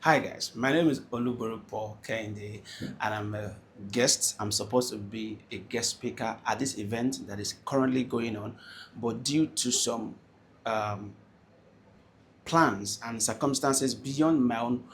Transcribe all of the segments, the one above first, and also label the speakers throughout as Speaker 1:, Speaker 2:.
Speaker 1: Hi guys, my name is Olubori Paul Kende, and I'm a guest. I'm supposed to be a guest speaker at this event that is currently going on, but due to some um, plans and circumstances beyond my own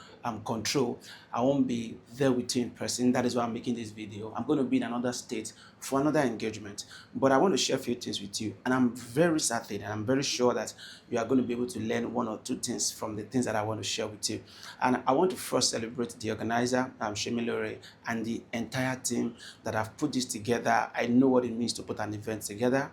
Speaker 1: control, I won't be there with you in person. That is why I'm making this video. I'm going to be in another state for another engagement, but I want to share a few things with you. And I'm very certain and I'm very sure that you are going to be able to learn one or two things from the things that I want to share with you. And I want to first celebrate the organizer, Shemilore, and the entire team that have put this together. I know what it means to put an event together.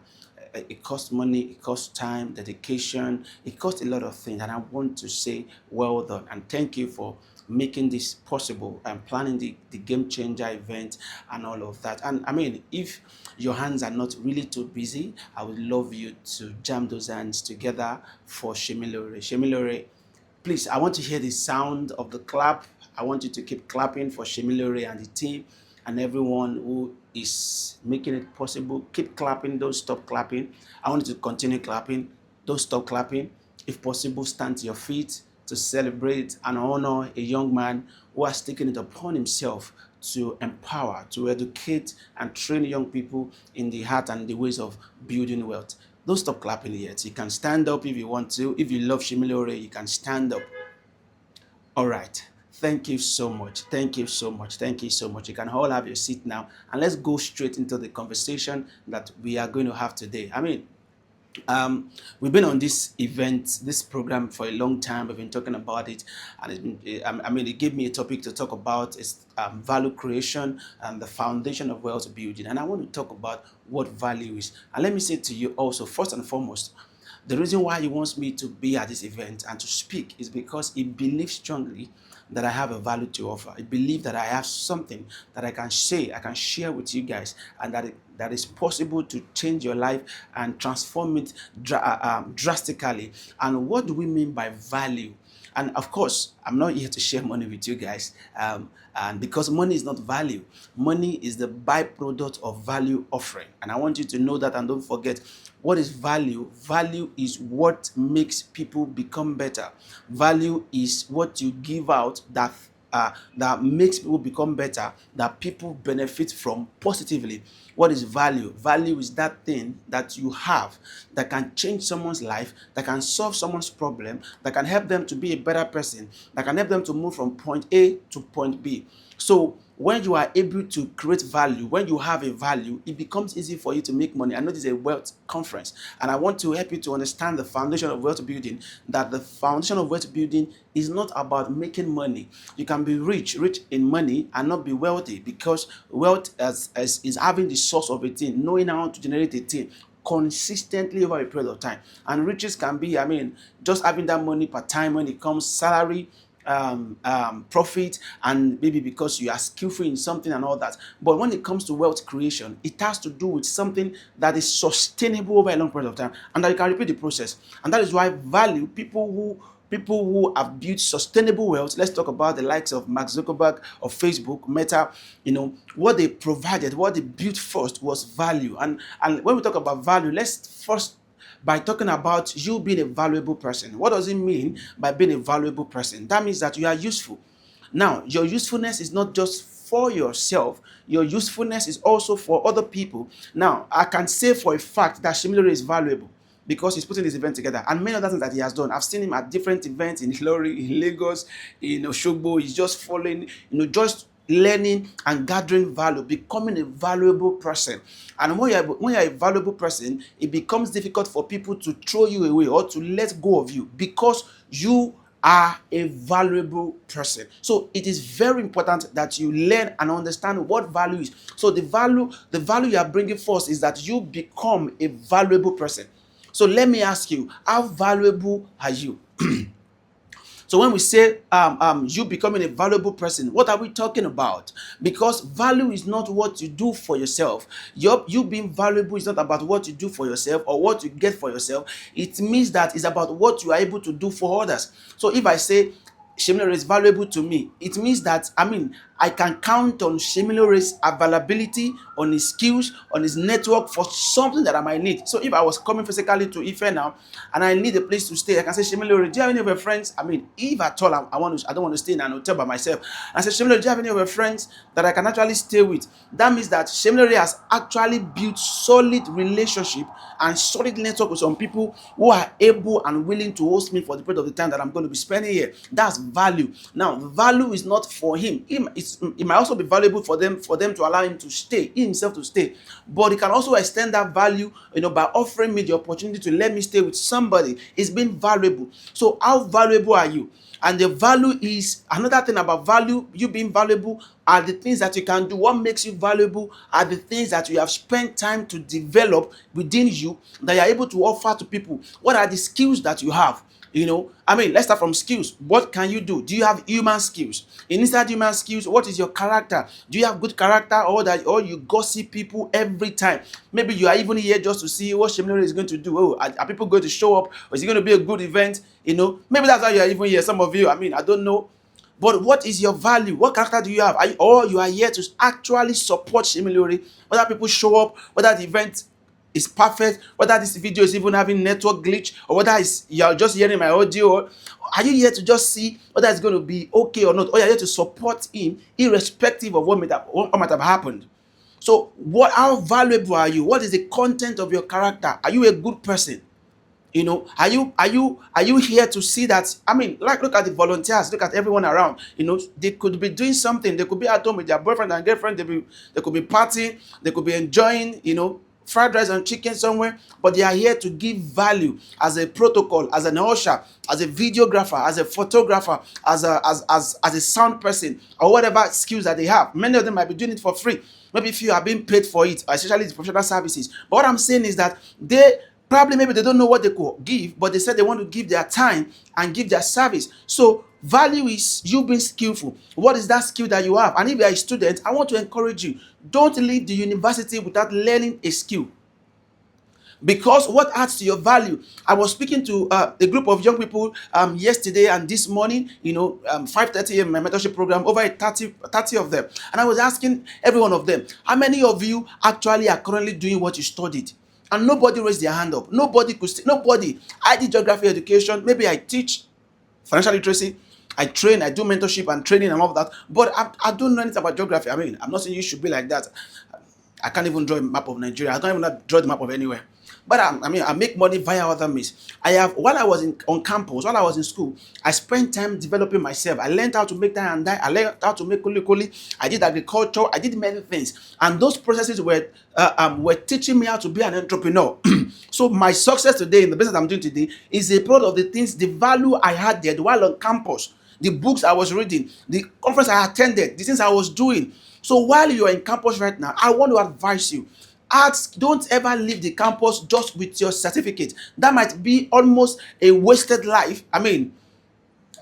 Speaker 1: It costs money, it costs time, dedication, it costs a lot of things. And I want to say well done and thank you for making this possible and planning the game changer event and all of that. And I mean, if your hands are not really too busy, I would love you to jam those hands together for Shemilore. Shemilore, please, I want to hear the sound of the clap. I want you to keep clapping for Shemilore and the team and everyone who is making it possible. Keep clapping, don't stop clapping. I want you to continue clapping, don't stop clapping. If possible, stand to your feet to celebrate and honor a young man who has taken it upon himself to empower, to educate, and train young people in the heart and the ways of building wealth. Don't stop clapping yet. You can stand up if you want to. If you love Shimilore, you can stand up. All right. Thank you so much. Thank you so much. Thank you so much. You can all have your seat now, and let's go straight into the conversation that we are going to have today. Um, we've been on this event, this program for a long time. We've been talking about it, and it gave me a topic to talk about is value creation and the foundation of wealth building. And I want to talk about what value is. And let me say to you also, first and foremost, the reason why he wants me to be at this event and to speak is because he believes strongly that I have a value to offer. I believe that I have something that I can say, I can share with you guys, and that is possible to change your life and transform it drastically. And what do we mean by value? And of course, I'm not here to share money with you guys. And because money is not value, money is the byproduct of value offering. And I want you to know that and don't forget what is value. Value is what makes people become better. Value is what you give out that makes people become better, that people benefit from positively. What is value? Value is that thing that you have that can change someone's life, that can solve someone's problem, that can help them to be a better person, that can help them to move from point A to point B. So when you are able to create value, when you have a value, it becomes easy for you to make money. I know this is a wealth conference, and I want to help you to understand the foundation of wealth building, that the foundation of wealth building is not about making money. You can be rich in money and not be wealthy, because wealth is having the source of a thing, knowing how to generate a thing consistently over a period of time. And riches can be, just having that money per time when it comes salary, profit, and maybe because you are skillful in something and all that. But when it comes to wealth creation, it has to do with something that is sustainable over a long period of time and that you can repeat the process. And that is why value people who have built sustainable wealth. Let's talk about the likes of Mark Zuckerberg of Facebook, Meta. What they provided, what they built first was value. And when we talk about value, let's first by talking about you being a valuable person. What does it mean by being a valuable person? That means that you are useful. Now, your usefulness is not just for yourself, your usefulness is also for other people. Now, I can say for a fact that Shimilore is valuable because he's putting this event together and many other things that he has done. I've seen him at different events in Ilori, in Lagos, in Oshogbo. He's just following, just learning and gathering value, becoming a valuable person. And when you're a valuable person, it becomes difficult for people to throw you away or to let go of you because you are a valuable person. So it is very important that you learn and understand what value is. So the value you are bringing first is that you become a valuable person. So let me ask you, how valuable are you? So when we say you becoming a valuable person, what are we talking about? Because value is not what you do for yourself. You being valuable is not about what you do for yourself or what you get for yourself. It means that it's about what you are able to do for others. So if I say Shemina is valuable to me, it means that I can count on Shemilore's availability, on his skills, on his network for something that I might need. So if I was coming physically to Ife now and I need a place to stay, I can say, Shemilore, do you have any of your friends? I mean, if at all I don't want to stay in an hotel by myself. I say, Shemilore, do you have any of your friends that I can actually stay with? That means that Shemilore has actually built solid relationship and solid network with some people who are able and willing to host me for the period of the time that I'm going to be spending here. That's value. Now, value is not for him. It might also be valuable for them to allow him to stay, he himself to stay. But he can also extend that value, by offering me the opportunity to let me stay with somebody. It's been valuable. So, how valuable are you? And the value is another thing about value. You being valuable are the things that you can do. What makes you valuable are the things that you have spent time to develop within you that you are able to offer to people. What are the skills that you have? Let's start from skills. What can you do? Do you have human skills? Inside human skills, what is your character? Do you have good character, or you gossip people every time? Maybe you are even here just to see what Shemilore is going to do. Oh, are people going to show up? Or is it going to be a good event? Maybe that's why you are even here. Some of you, I don't know. But what is your value? What character do you have? You are here to actually support Shemilore, whether people show up, whether the event is perfect, whether this video is even having network glitch, or whether you're just hearing my audio. Are you here to just see whether it's going to be okay or not? Or you're here to support him irrespective of what might have happened? So how valuable are you? What is the content of your character? Are you a good person? Are you here to see that? Look at the volunteers, look at everyone around. They could be doing something. They could be at home with their boyfriend and girlfriend. They could be partying, they could be enjoying, fried rice and chicken somewhere, but they are here to give value as a protocol, as an usher, as a videographer, as a photographer, as a sound person, or whatever skills that they have. Many of them might be doing it for free. Maybe if you are being paid for it, especially the professional services. But what I'm saying is that maybe they don't know what they could give, but they said they want to give their time and give their service. So value is you being skillful. What is that skill that you have? And if you are a student, I want to encourage you, don't leave the university without learning a skill. Because what adds to your value? I was speaking to a group of young people yesterday and this morning, 5:30 in my mentorship program, over 30 of them. And I was asking every one of them, how many of you actually are currently doing what you studied? And nobody raised their hand up. Nobody could say, nobody. I did geography education. Maybe I teach financial literacy. I train, I do mentorship and training and all of that. But I don't know anything about geography. I'm not saying you should be like that. I can't even draw a map of Nigeria. I can't even draw the map of anywhere. But I make money via other means. While I was on campus, while I was in school, I spent time developing myself. I learned how to make tie and dye. I learned how to make kuli. I did agriculture. I did many things, and those processes were teaching me how to be an entrepreneur. So my success today in the business I'm doing today is a product of the value I had there while on campus, the books I was reading, the conference I attended, the things I was doing. So while you are in campus right now, I want to advise you. Don't ever leave the campus just with your certificate. That might be almost a wasted life. And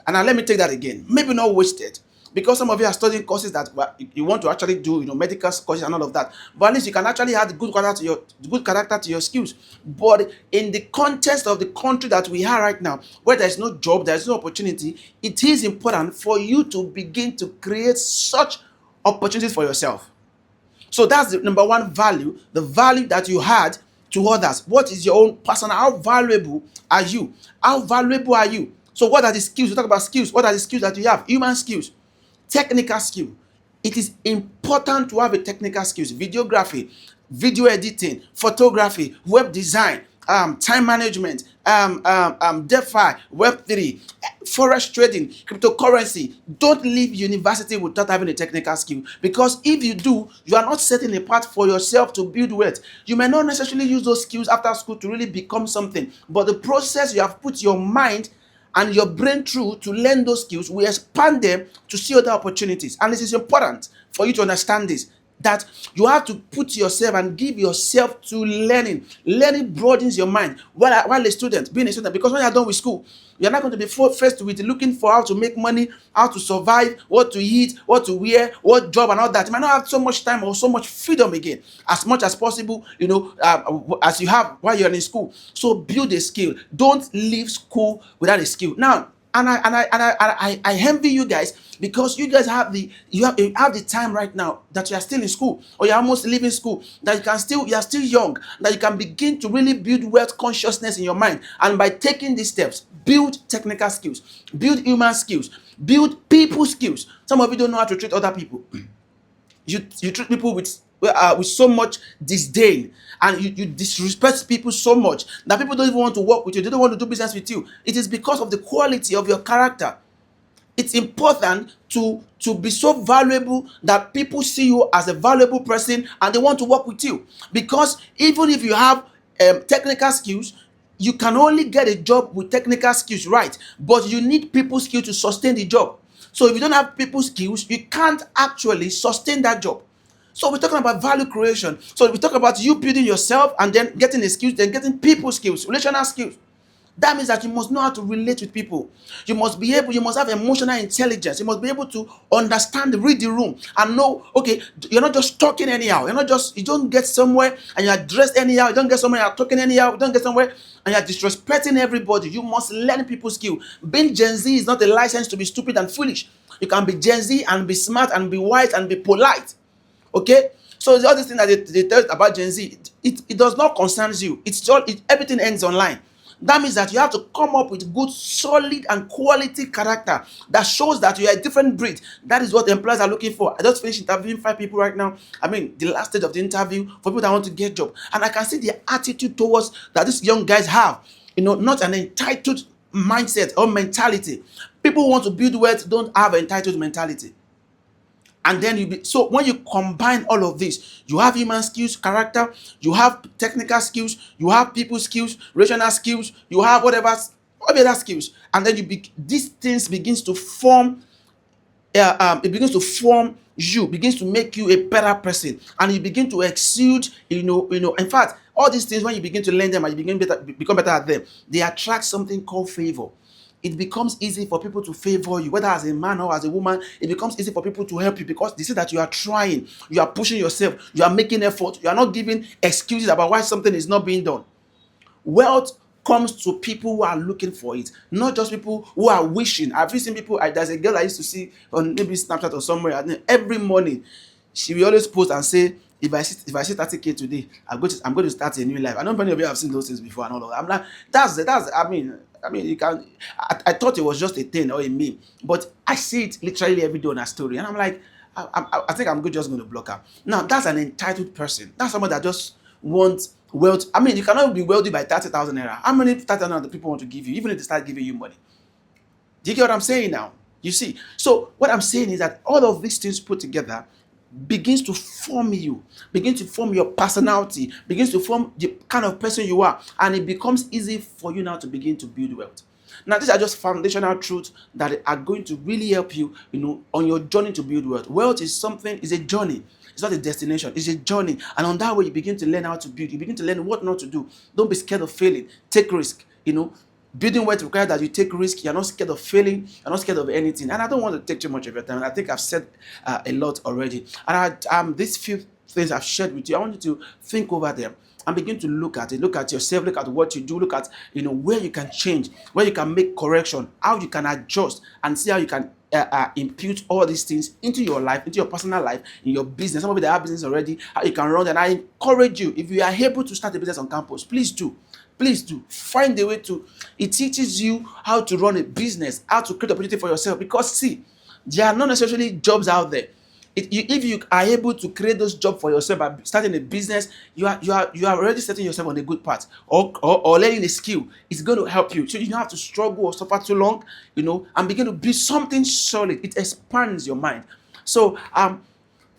Speaker 1: now let me take that again. Maybe not wasted, because some of you are studying courses that you want to actually do, medical courses and all of that. But at least you can actually add good character to your skills. But in the context of the country that we are right now, where there is no job, there is no opportunity, it is important for you to begin to create such opportunities for yourself. So that's the number one value, the value that you had to others. What is your own personal? How valuable are you? How valuable are you? So what are the skills? We talk about skills. What are the skills that you have? Human skills, technical skill. It is important to have a technical skills: videography, video editing, photography, web design, time management, DeFi, Web3, forex trading, cryptocurrency. Don't leave university without having a technical skill, because if you do, you are not setting a path for yourself to build wealth. You may not necessarily use those skills after school to really become something, but the process you have put your mind and your brain through to learn those skills will expand them to see other opportunities. And it is important for you to understand this, that you have to put yourself and give yourself to learning. Learning broadens your mind while a student, being a student, because when you're done with school, you're not going to be faced with looking for how to make money, how to survive, what to eat, what to wear, what job and all that. You might not have so much time or so much freedom again, as much as possible, as you have while you're in school. So build a skill. Don't leave school without a skill. Now, And I envy you guys, because you guys have you have the time right now that you are still in school, or you're almost leaving school, that you are still young, that you can begin to really build wealth consciousness in your mind. And by taking these steps, build technical skills, build human skills, build people skills. Some of you don't know how to treat other people. You treat people with so much disdain, and you disrespect people so much that people don't even want to work with you, they don't want to do business with you. It is because of the quality of your character. It's important to be so valuable that people see you as a valuable person and they want to work with you. Because even if you have technical skills, you can only get a job with technical skills, right? But you need people skills to sustain the job. So if you don't have people skills, you can't actually sustain that job. So we're talking about value creation. So we talk about you building yourself and then getting the skills, then getting people skills, relational skills. That means that you must know how to relate with people. You must have emotional intelligence. You must be able to understand, read the room, and know, okay, you're not just talking anyhow. You don't get somewhere and you're dressed anyhow. You don't get somewhere, you're talking anyhow. You don't get somewhere and you're disrespecting everybody. You must learn people skill. Being Gen Z is not a license to be stupid and foolish. You can be Gen Z and be smart and be wise and be polite. Okay? So all these things that they tell about Gen Z, it does not concern you. Everything ends online. That means that you have to come up with good, solid, and quality character that shows that you are a different breed. That is what employers are looking for. I just finished interviewing 5 people right now. I mean, the last stage of the interview for people that want to get a job. And I can see the attitude towards that these young guys have. Not an entitled mindset or mentality. People who want to build wealth don't have an entitled mentality. And then so when you combine all of this, you have human skills, character, you have technical skills, you have people skills, rational skills, you have whatever other skills, and then these things begins to form. It begins to form you, begins to make you a better person, and you begin to exude. In fact, all these things, when you begin to learn them and you become better at them, they attract something called favor. It becomes easy for people to favor you, whether as a man or as a woman. It becomes easy for people to help you because they see that you are trying, you are pushing yourself, you are making effort, you are not giving excuses about why something is not being done. Wealth comes to people who are looking for it, not just people who are wishing. I've seen people. There's a girl I used to see on maybe Snapchat or somewhere, and every morning she will always post and say, if I see 30K today, I'm going to start a new life. I know many of you have seen those things before and all of that. I'm like, that's I mean, you can. I thought it was just a thing or a meme, but I see it literally every day on her story, and I'm like, I think I'm just going to block her. Now, that's an entitled person. That's someone that just wants wealth. I mean, you cannot be wealthy by 30,000 naira. How many 30,000 naira people want to give you, even if they start giving you money? Do you get what I'm saying now? You see? So what I'm saying is that all of these things put together begins to form you, begins to form your personality, begins to form the kind of person you are, and it becomes easy for you now to begin to build wealth. Now, these are just foundational truths that are going to really help you, on your journey to build wealth. Wealth is a journey. It's not a destination. It's a journey, and on that way, you begin to learn how to build. You begin to learn what not to do. Don't be scared of failing. Take risk. Building wealth requires that you take risk. You're not scared of failing. You're not scared of anything. And I don't want to take too much of your time. I think I've said a lot already. And these few things I've shared with you, I want you to think over them and begin to look at it. Look at yourself. Look at what you do. Look at where you can change, where you can make correction, how you can adjust, and see how you can impute all these things into your life, into your personal life, in your business. Some of you that have business already, how you can run. And I encourage you, if you are able to start a business on campus, please do. Please do find a way to. It teaches you how to run a business, how to create opportunity for yourself. Because see, there are not necessarily jobs out there. If you are able to create those jobs for yourself by starting a business, you are already setting yourself on a good path, or learning a skill. It's going to help you, so you don't have to struggle or suffer too long, and begin to build something solid. It expands your mind. So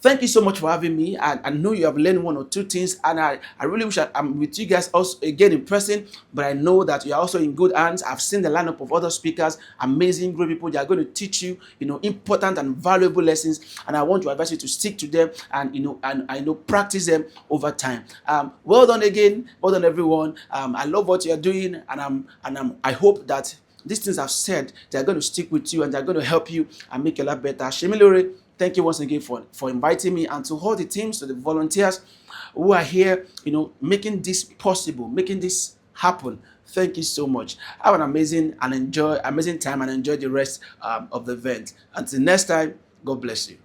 Speaker 1: thank you so much for having me. I know you have learned one or two things, and I really wish I'm with you guys also again in person, but I know that you are also in good hands. I've seen the lineup of other speakers, amazing, great people. They are going to teach you, important and valuable lessons, and I want to advise you to stick to them and practice them over time. Well done again. Well done, everyone. I love what you are doing, and I hope that these things I've said, they're going to stick with you and they're going to help you and make your life better. Shemilore, thank you once again for inviting me, and to all the teams, to the volunteers who are here, making this possible, making this happen. Thank you so much. Have an amazing time and enjoy the rest of the event. Until next time, God bless you.